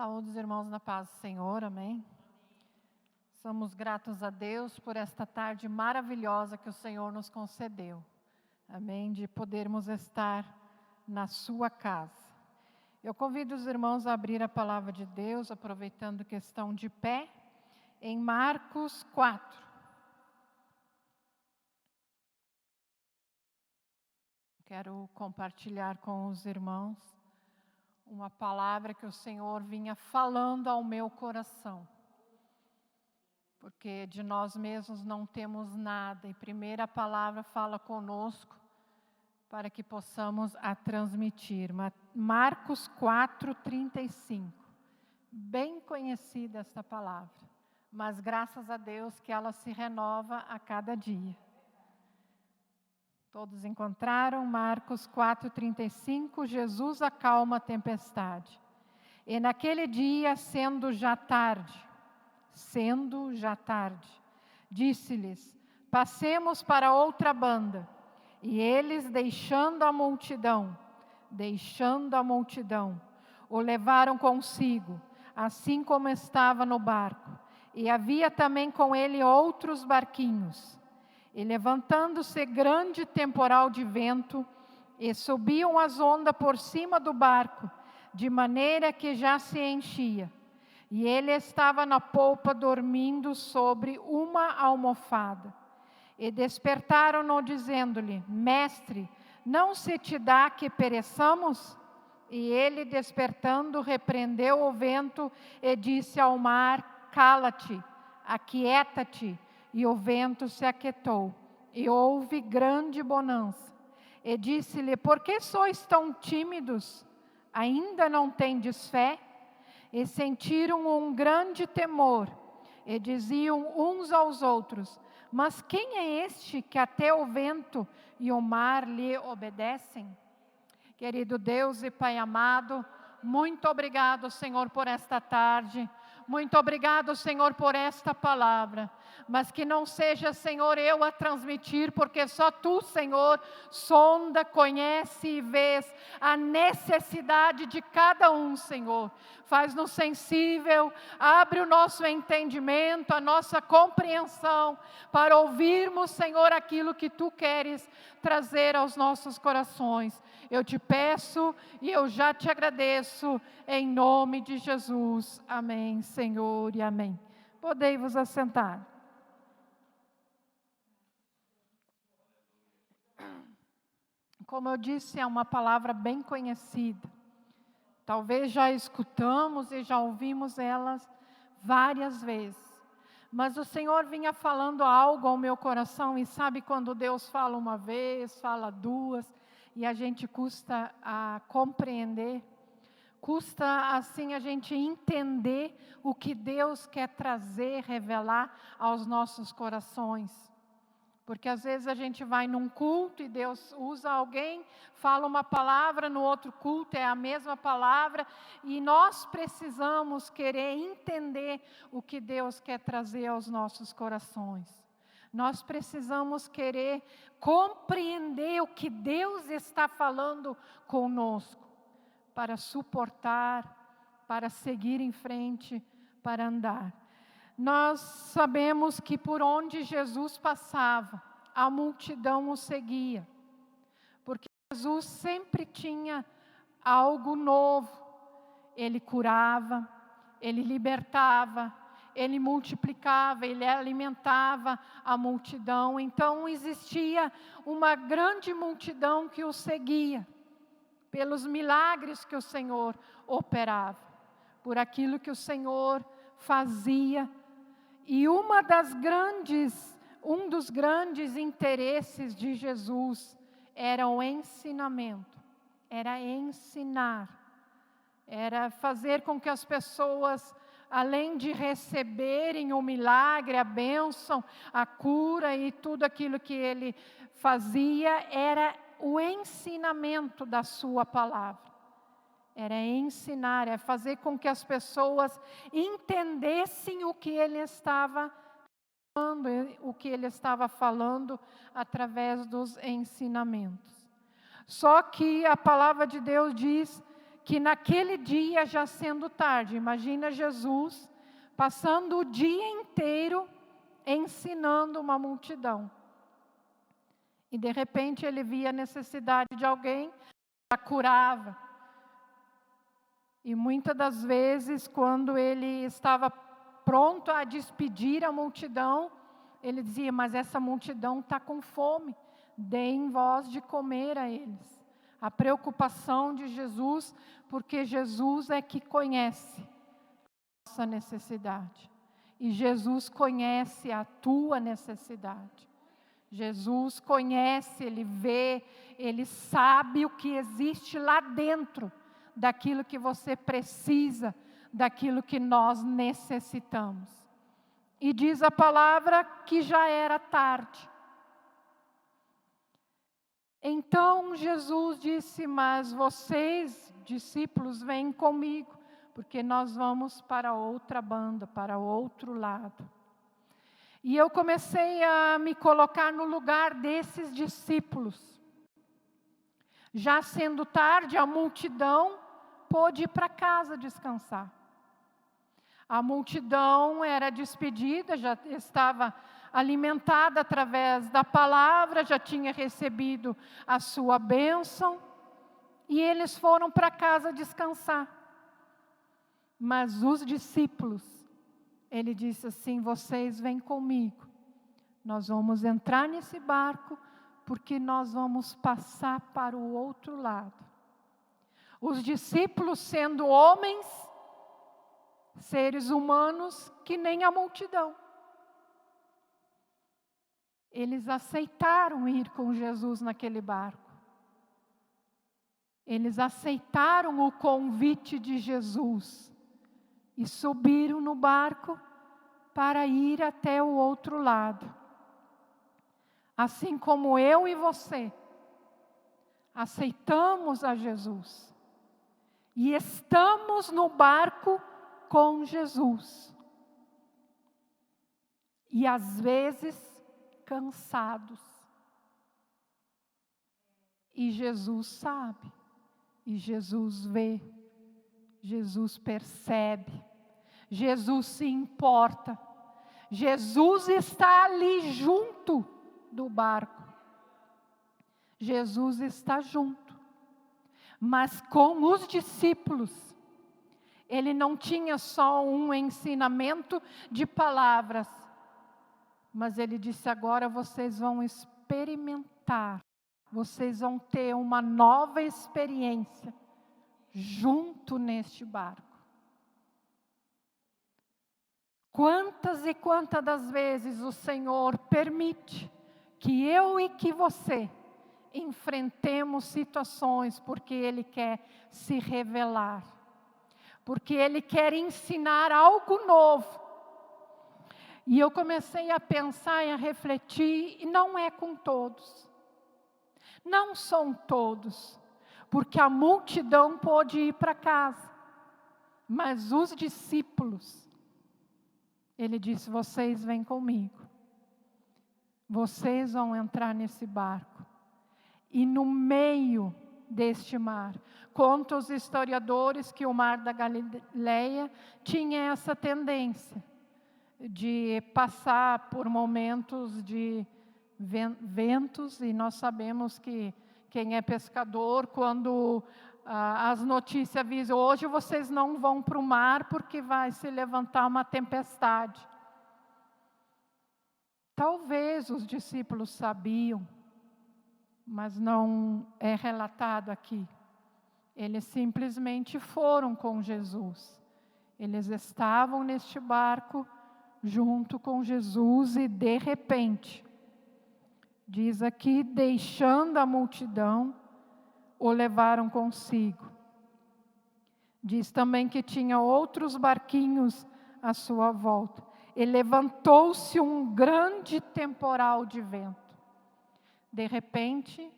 Saúde os irmãos na paz do Senhor, amém? Somos gratos a Deus por esta tarde maravilhosa que o Senhor nos concedeu, amém? De podermos estar na sua casa. Eu convido os irmãos a abrir a palavra de Deus, aproveitando que estão de pé, em Marcos 4. Quero compartilhar com os irmãos uma palavra que o Senhor vinha falando ao meu coração. Porque de nós mesmos não temos nada, e primeiro a palavra fala conosco para que possamos a transmitir. Marcos 4:35. Bem conhecida esta palavra, mas graças a Deus que ela se renova a cada dia. Todos encontraram? Marcos 4:35, Jesus acalma a tempestade. E naquele dia, sendo já tarde, disse-lhes: passemos para outra banda. E eles, deixando a multidão, o levaram consigo, assim como estava no barco. E havia também com ele outros barquinhos. E levantando-se grande temporal de vento, e subiam as ondas por cima do barco, de maneira que já se enchia. E ele estava na polpa dormindo sobre uma almofada. E despertaram-no, dizendo-lhe: Mestre, não se te dá que pereçamos? E ele, despertando, repreendeu o vento e disse ao mar: Cala-te, aquieta-te. E o vento se aquietou, e houve grande bonança. E disse-lhe: por que sois tão tímidos? Ainda não tendes fé? E sentiram um grande temor, e diziam uns aos outros: mas quem é este que até o vento e o mar lhe obedecem? Querido Deus e Pai amado, muito obrigado, Senhor, por esta tarde. Muito obrigado, Senhor, por esta palavra. Mas que não seja, Senhor, eu a transmitir, porque só Tu, Senhor, sonda, conhece e vês a necessidade de cada um, Senhor. Faz-nos sensível, abre o nosso entendimento, a nossa compreensão, para ouvirmos, Senhor, aquilo que Tu queres trazer aos nossos corações. Eu te peço e eu já te agradeço, em nome de Jesus. Amém, Senhor, e amém. Podei vos assentar. Como eu disse, é uma palavra bem conhecida. Talvez já escutamos e já ouvimos elas várias vezes. Mas o Senhor vinha falando algo ao meu coração, e sabe quando Deus fala uma vez, fala duas, e a gente custa a compreender, custa assim a gente entender o que Deus quer trazer, revelar aos nossos corações. Porque às vezes a gente vai num culto e Deus usa alguém, fala uma palavra, no outro culto é a mesma palavra, e nós precisamos querer entender o que Deus quer trazer aos nossos corações. Nós precisamos querer compreender o que Deus está falando conosco, para suportar, para seguir em frente, para andar. Nós sabemos que por onde Jesus passava, a multidão o seguia, porque Jesus sempre tinha algo novo. Ele curava, Ele libertava, Ele multiplicava, Ele alimentava a multidão. Então existia uma grande multidão que o seguia, pelos milagres que o Senhor operava, por aquilo que o Senhor fazia. E um dos grandes interesses de Jesus era o ensinamento, era ensinar, era fazer com que as pessoas, além de receberem o milagre, a bênção, a cura e tudo aquilo que ele fazia, era o ensinamento da sua palavra. Era ensinar, é fazer com que as pessoas entendessem o que ele estava falando, através dos ensinamentos. Só que a palavra de Deus diz que naquele dia, já sendo tarde, imagina Jesus passando o dia inteiro ensinando uma multidão. E de repente ele via a necessidade de alguém, já curava. E muitas das vezes, quando ele estava pronto a despedir a multidão, ele dizia: mas essa multidão está com fome, deem vós de comer a eles. A preocupação de Jesus, porque Jesus é que conhece a nossa necessidade. E Jesus conhece a tua necessidade. Jesus conhece, Ele vê, Ele sabe o que existe lá dentro, daquilo que você precisa, daquilo que nós necessitamos. E diz a palavra que já era tarde. Então Jesus disse: mas vocês, discípulos, vêm comigo, porque nós vamos para outra banda, para outro lado. E eu comecei a me colocar no lugar desses discípulos. Já sendo tarde, a multidão pôde ir para casa descansar. A multidão era despedida, já estava alimentada através da palavra, já tinha recebido a sua bênção, e eles foram para casa descansar. Mas os discípulos, ele disse assim: vocês vêm comigo, nós vamos entrar nesse barco, porque nós vamos passar para o outro lado. Os discípulos, sendo homens, seres humanos, que nem a multidão, eles aceitaram ir com Jesus naquele barco. Eles aceitaram o convite de Jesus e subiram no barco para ir até o outro lado. Assim como eu e você aceitamos a Jesus e estamos no barco com Jesus. E às vezes cansados. E Jesus sabe, e Jesus vê, Jesus percebe, Jesus se importa, Jesus está ali junto do barco, Jesus está junto. Mas com os discípulos, ele não tinha só um ensinamento de palavras, mas ele disse: agora vocês vão experimentar, vocês vão ter uma nova experiência junto neste barco. Quantas e quantas das vezes o Senhor permite que eu e que você enfrentemos situações, porque Ele quer se revelar, porque Ele quer ensinar algo novo. E eu comecei a pensar e a refletir, e não é com todos. Não são todos, porque a multidão pôde ir para casa. Mas os discípulos, ele disse: vocês vêm comigo. Vocês vão entrar nesse barco. E no meio deste mar, contam os historiadores que o mar da Galileia tinha essa tendência de passar por momentos de ventos, e nós sabemos que quem é pescador, quando as notícias avisam: hoje vocês não vão para o mar porque vai se levantar uma tempestade. Talvez os discípulos sabiam, mas não é relatado aqui. Eles simplesmente foram com Jesus. Eles estavam neste barco junto com Jesus e de repente, diz aqui, deixando a multidão, o levaram consigo. Diz também que tinha outros barquinhos à sua volta. E levantou-se um grande temporal de vento. De repente,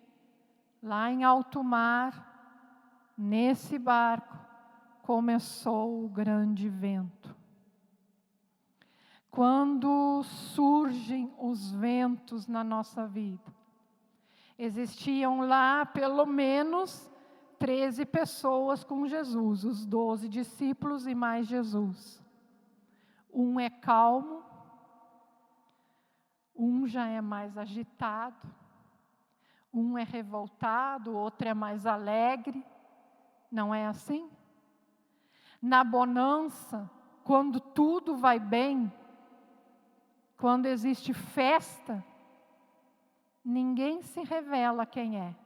lá em alto mar, nesse barco, começou o grande vento. Quando surgem os ventos na nossa vida, existiam lá pelo menos 13 pessoas com Jesus, os 12 discípulos e mais Jesus. Um é calmo, um já é mais agitado, um é revoltado, o outro é mais alegre. Não é assim? Na bonança, quando tudo vai bem, quando existe festa, ninguém se revela quem é.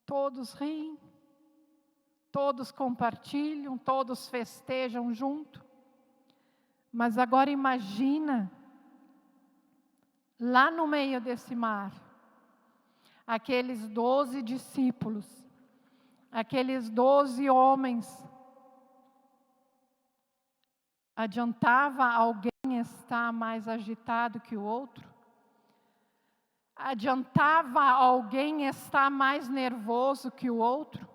Todos riem, todos compartilham, todos festejam junto. Mas agora imagina, lá no meio desse mar, aqueles 12 discípulos, aqueles 12 homens. Adiantava alguém estar mais agitado que o outro? Adiantava alguém estar mais nervoso que o outro?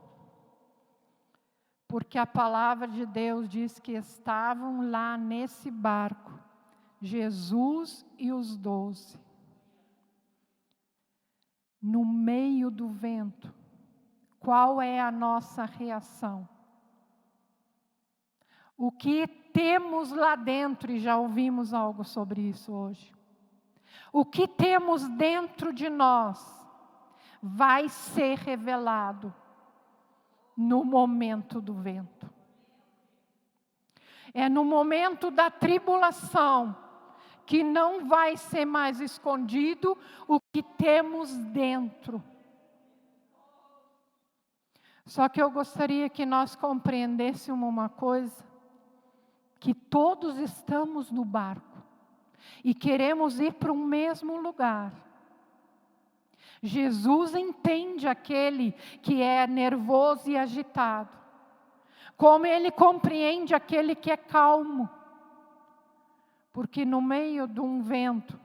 Porque a palavra de Deus diz que estavam lá nesse barco, Jesus e os 12, no meio do vento. Qual é a nossa reação? O que temos lá dentro, e já ouvimos algo sobre isso hoje. O que temos dentro de nós vai ser revelado no momento do vento. É no momento da tribulação que não vai ser mais escondido o que temos dentro. Só que eu gostaria que nós compreendêssemos uma coisa, que todos estamos no barco e queremos ir para o mesmo lugar. Jesus entende aquele que é nervoso e agitado, como Ele compreende aquele que é calmo. Porque no meio de um vento,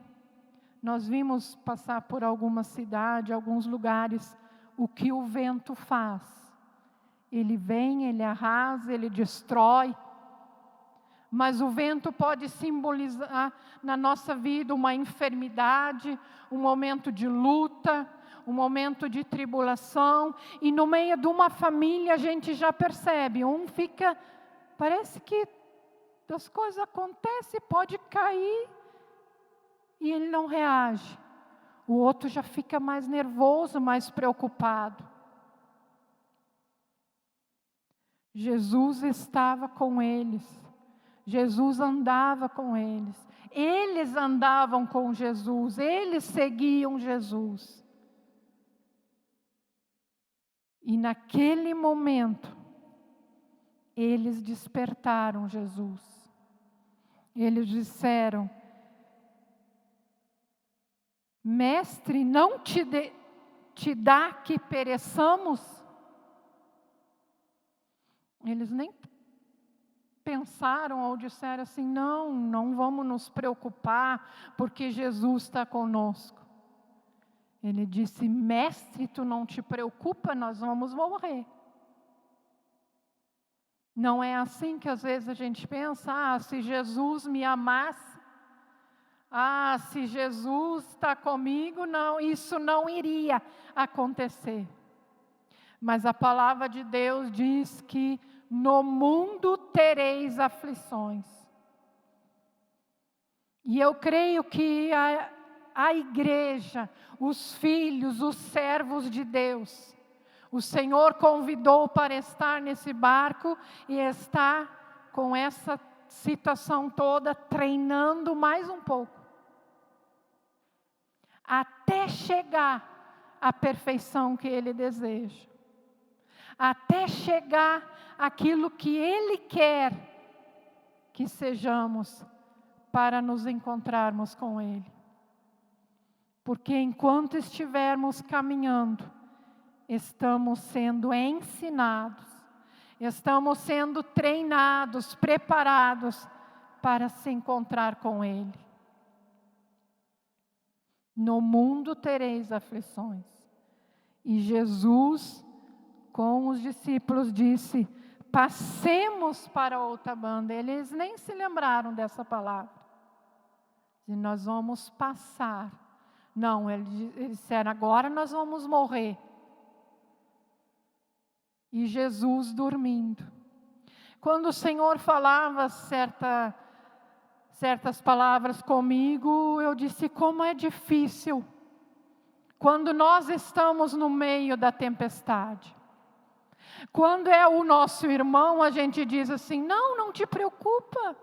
nós vimos passar por alguma cidade, alguns lugares, o que o vento faz. Ele vem, ele arrasa, ele destrói. Mas o vento pode simbolizar na nossa vida uma enfermidade, um momento de luta, um momento de tribulação. E no meio de uma família a gente já percebe, parece que as coisas acontecem, pode cair e ele não reage. O outro já fica mais nervoso, mais preocupado. Jesus estava com eles. Jesus andava com eles andavam com Jesus, eles seguiam Jesus. E naquele momento, eles despertaram Jesus. Eles disseram: Mestre, não te dá que pereçamos? Eles nem pensaram ou disseram assim, não vamos nos preocupar, porque Jesus está conosco. Ele disse: Mestre, tu não te preocupa, nós vamos morrer. Não é assim que às vezes a gente pensa, se Jesus me amasse, se Jesus está comigo, não, isso não iria acontecer. Mas a palavra de Deus diz que no mundo tereis aflições. E eu creio que a igreja, os filhos, os servos de Deus, o Senhor convidou para estar nesse barco e estar com essa situação toda, treinando mais um pouco. Até chegar à perfeição que Ele deseja. Até chegar àquilo que Ele quer que sejamos para nos encontrarmos com Ele. Porque enquanto estivermos caminhando, estamos sendo ensinados, estamos sendo treinados, preparados para se encontrar com Ele. No mundo tereis aflições. E Jesus, com os discípulos, disse: passemos para outra banda. Eles nem se lembraram dessa palavra. E nós vamos passar. Não, eles disseram: agora nós vamos morrer. e Jesus dormindo. Quando o Senhor falava certas palavras comigo, eu disse: como é difícil quando nós estamos no meio da tempestade. Quando é o nosso irmão, a gente diz assim: não te preocupa,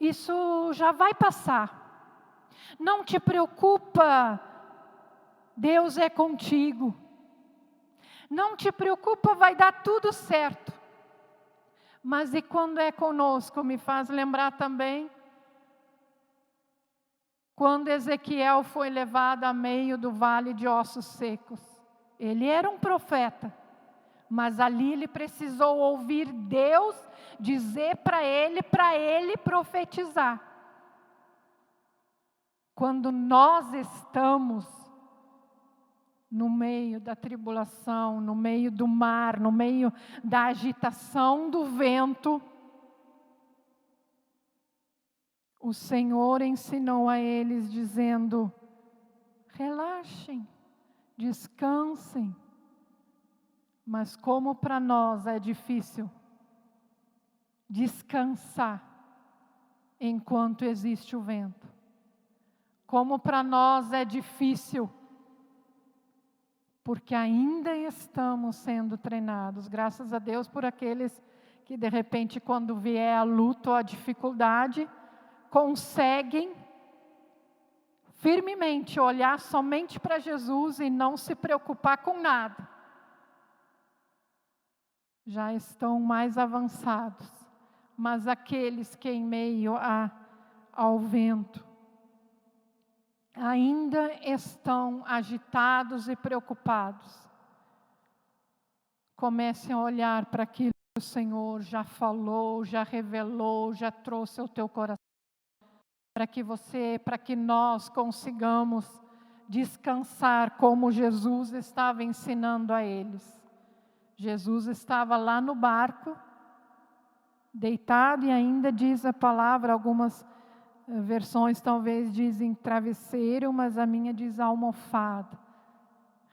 isso já vai passar. Não te preocupa, Deus é contigo. Não te preocupa, vai dar tudo certo. Mas e quando é conosco? Me faz lembrar também quando Ezequiel foi levado a meio do vale de ossos secos. Ele era um profeta, mas ali ele precisou ouvir Deus dizer para ele profetizar. Quando nós estamos no meio da tribulação, no meio do mar, no meio da agitação do vento, o Senhor ensinou a eles dizendo: relaxem, descansem. Mas como para nós é difícil descansar enquanto existe o vento. Como para nós é difícil, porque ainda estamos sendo treinados. Graças a Deus por aqueles que de repente, quando vier a luta ou a dificuldade, conseguem firmemente olhar somente para Jesus e não se preocupar com nada. Já estão mais avançados. Mas aqueles que em meio ao vento ainda estão agitados e preocupados, comecem a olhar para aquilo que o Senhor já falou, já revelou, já trouxe ao teu coração, para que nós consigamos descansar como Jesus estava ensinando a eles. Jesus estava lá no barco, deitado, e ainda diz a palavra, algumas versões talvez dizem travesseiro, mas a minha diz almofada.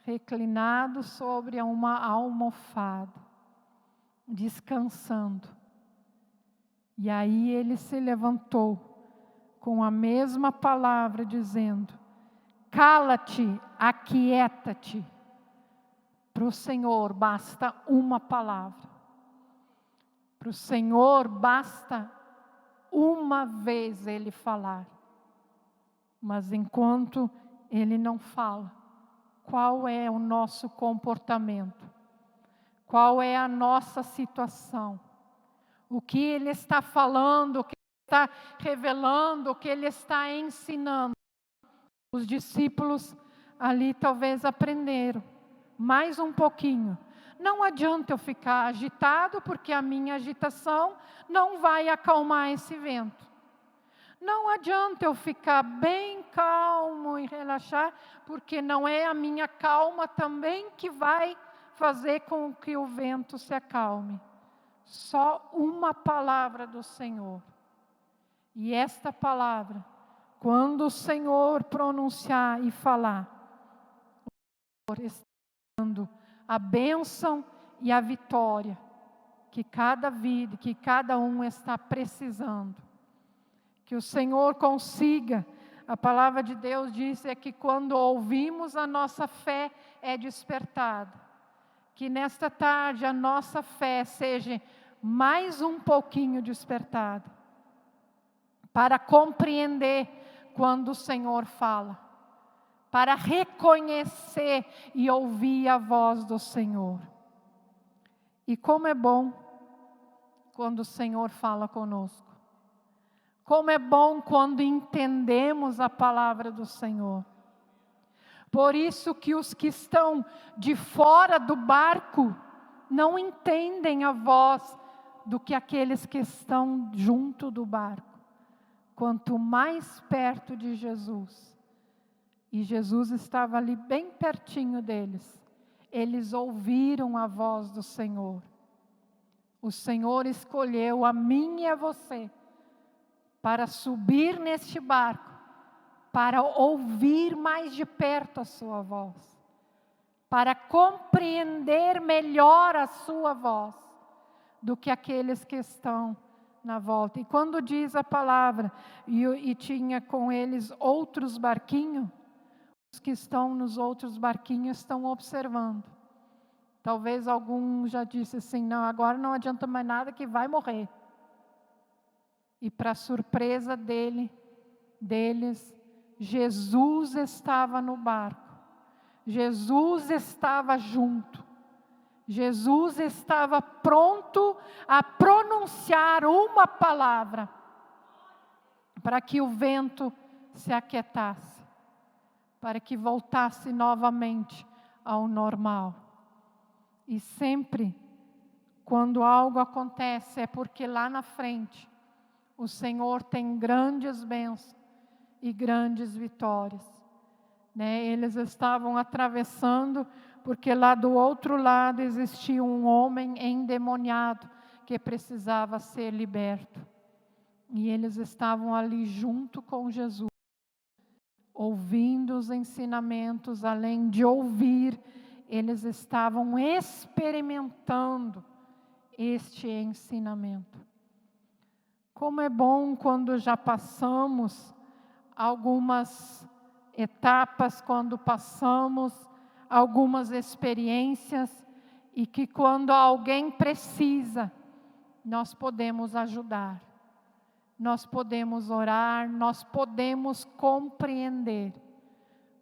Reclinado sobre uma almofada, descansando. E aí ele se levantou com a mesma palavra dizendo: cala-te, aquieta-te. Para o Senhor basta uma palavra. Para o Senhor basta uma vez Ele falar. Mas enquanto Ele não fala, qual é o nosso comportamento? Qual é a nossa situação? O que Ele está falando, o que Ele está revelando, o que Ele está ensinando? Os discípulos ali talvez aprenderam mais um pouquinho. Não adianta eu ficar agitado, porque a minha agitação não vai acalmar esse vento. Não adianta eu ficar bem calmo e relaxar, porque não é a minha calma também que vai fazer com que o vento se acalme. Só uma palavra do Senhor. E esta palavra, quando o Senhor pronunciar e falar, o Senhor está dando a bênção e a vitória que cada vida, que cada um está precisando. Que o Senhor consiga, a palavra de Deus diz que quando ouvimos a nossa fé é despertada. Que nesta tarde a nossa fé seja mais um pouquinho despertada, para compreender quando o Senhor fala, para reconhecer e ouvir a voz do Senhor. E como é bom quando o Senhor fala conosco. Como é bom quando entendemos a palavra do Senhor. Por isso que os que estão de fora do barco não entendem a voz do que aqueles que estão junto do barco. Quanto mais perto de Jesus, e Jesus estava ali bem pertinho deles, eles ouviram a voz do Senhor. O Senhor escolheu a mim e a você para subir neste barco, para ouvir mais de perto a sua voz. para compreender melhor a sua voz do que aqueles que estão na volta. E quando diz a palavra, e tinha com eles outros barquinhos, os que estão nos outros barquinhos estão observando. Talvez algum já disse assim, não, agora não adianta mais nada que vai morrer. E para surpresa deles, Jesus estava no barco. Jesus estava junto. Jesus estava pronto a pronunciar uma palavra para que o vento se aquietasse, para que voltasse novamente ao normal. E sempre, quando algo acontece, é porque lá na frente o Senhor tem grandes bênçãos e grandes vitórias. Eles estavam atravessando, porque lá do outro lado existia um homem endemoniado que precisava ser liberto. E eles estavam ali junto com Jesus, ouvindo os ensinamentos, além de ouvir, eles estavam experimentando este ensinamento. Como é bom quando já passamos algumas etapas, quando passamos algumas experiências, e que quando alguém precisa, nós podemos ajudar, nós podemos orar, nós podemos compreender,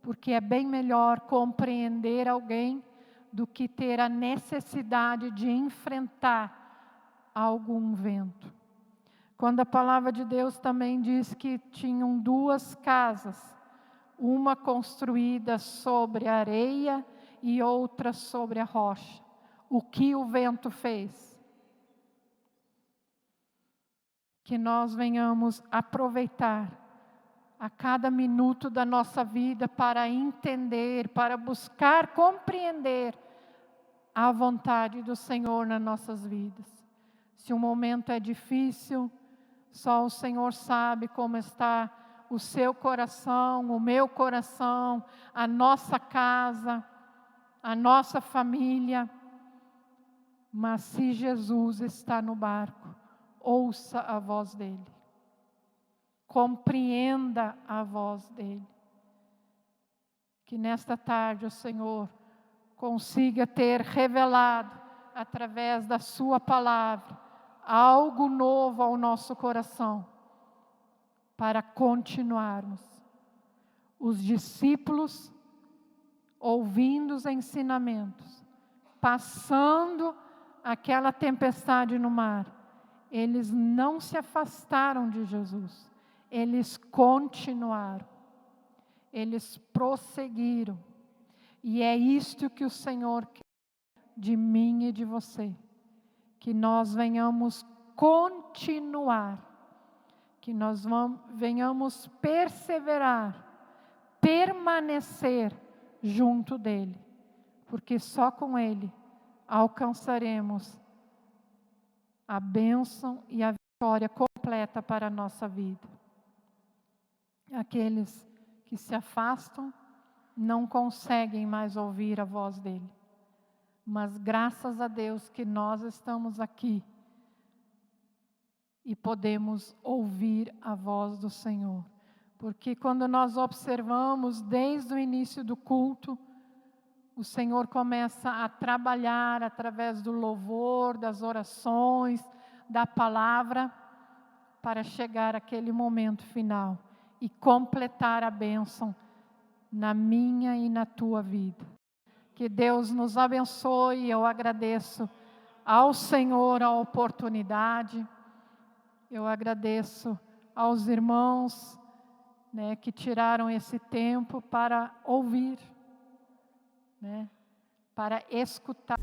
porque é bem melhor compreender alguém do que ter a necessidade de enfrentar algum vento. Quando a palavra de Deus também diz que tinham 2 casas, uma construída sobre a areia e outra sobre a rocha. O que o vento fez? Que nós venhamos aproveitar a cada minuto da nossa vida para entender, para buscar compreender a vontade do Senhor nas nossas vidas. Se o momento é difícil, só o Senhor sabe como está o seu coração, o meu coração, a nossa casa, a nossa família. Mas se Jesus está no barco, ouça a voz dele. Compreenda a voz dele. Que nesta tarde o Senhor consiga ter revelado, através da sua palavra, algo novo ao nosso coração, para continuarmos. Os discípulos, ouvindo os ensinamentos, passando aquela tempestade no mar, eles não se afastaram de Jesus, eles continuaram, eles prosseguiram. E é isto que o Senhor quer de mim e de você, que nós venhamos continuar, que nós venhamos perseverar, permanecer junto dEle, porque só com Ele alcançaremos a bênção e a vitória completa para a nossa vida. Aqueles que se afastam não conseguem mais ouvir a voz dEle, mas graças a Deus que nós estamos aqui e podemos ouvir a voz do Senhor. Porque quando nós observamos desde o início do culto, o Senhor começa a trabalhar através do louvor, das orações, da palavra, para chegar àquele momento final e completar a bênção na minha e na tua vida. Que Deus nos abençoe. Eu agradeço ao Senhor a oportunidade. Eu agradeço aos irmãos, que tiraram esse tempo para ouvir, para escutar.